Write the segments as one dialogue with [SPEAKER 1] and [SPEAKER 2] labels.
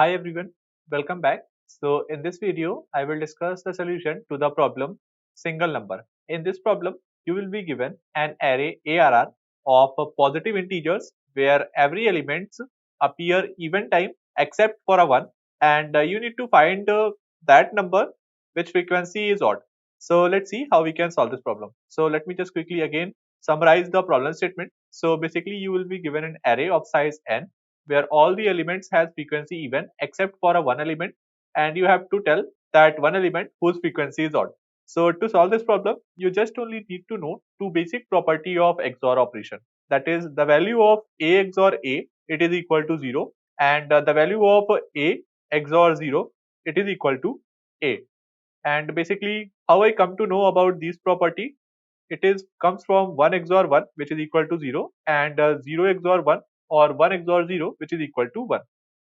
[SPEAKER 1] Hi everyone, welcome back. So in this video, I will discuss the solution to the problem single number. In this problem, you will be given an array ARR of positive integers where every element appear even time except for a 1, and you need to find that number which frequency is odd. So let's see how we can solve this problem. So let me just quickly again summarize the problem statement. So basically you will be given an array of size n where all the elements has frequency even except for a one element, and you have to tell that one element whose frequency is odd. So to solve this problem, you just only need to know two basic property of XOR operation. That is the value of A XOR A, it is equal to 0, and the value of A XOR 0, it is equal to A. And basically how I come to know about these property, it is comes from 1 XOR 1 which is equal to 0, and 0 XOR 1 or 1 XOR 0 which is equal to 1.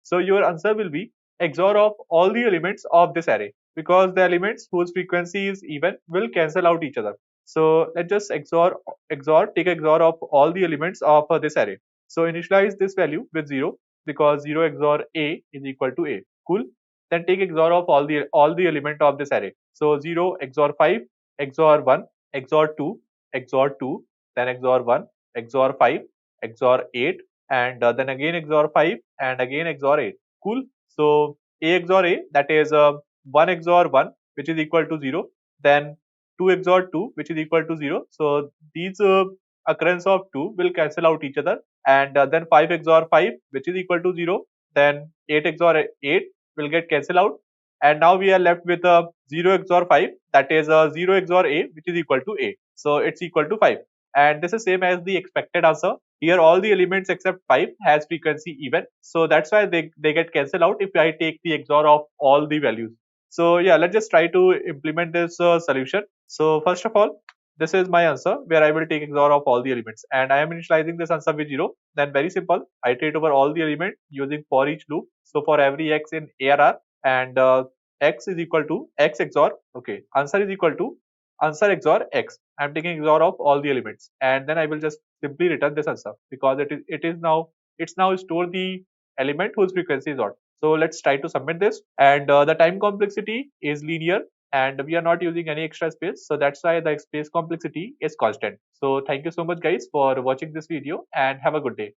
[SPEAKER 1] So your answer will be XOR of all the elements of this array, because the elements whose frequency is even will cancel out each other. So let's just take XOR of all the elements of this array. So initialize this value with 0 because 0 XOR A is equal to A. Cool. Then take XOR of all the element of this array. So 0 XOR 5, XOR 1, XOR 2, XOR 2, then XOR 1, XOR 5, XOR 8, and then again XOR 5 and again XOR 8. Cool. So A XOR A, that is 1 XOR 1 which is equal to 0, then 2 XOR 2 which is equal to 0. So these occurrence of 2 will cancel out each other, and then 5 XOR 5 which is equal to 0, then 8 XOR 8 will get cancelled out, and now we are left with a 0 XOR 5, that is 0 XOR A which is equal to A. So it's equal to 5, and this is same as the expected answer. Here all the elements except 5 has frequency even, so that's why they get cancelled out if I take the XOR of all the values. So yeah, let's just try to implement this solution. So first of all, this is my answer where I will take XOR of all the elements, and I am initializing this answer with 0. Then very simple, I iterate over all the elements using for each loop. So for every x in ARR, and x is equal to x XOR, okay, answer is equal to answer XOR x. I'm taking XOR of all the elements, and then I will just simply return this answer because it's now store the element whose frequency is odd. So let's try to submit this, and the time complexity is linear, and we are not using any extra space, so that's why the space complexity is constant. So thank you so much guys for watching this video, and have a good day.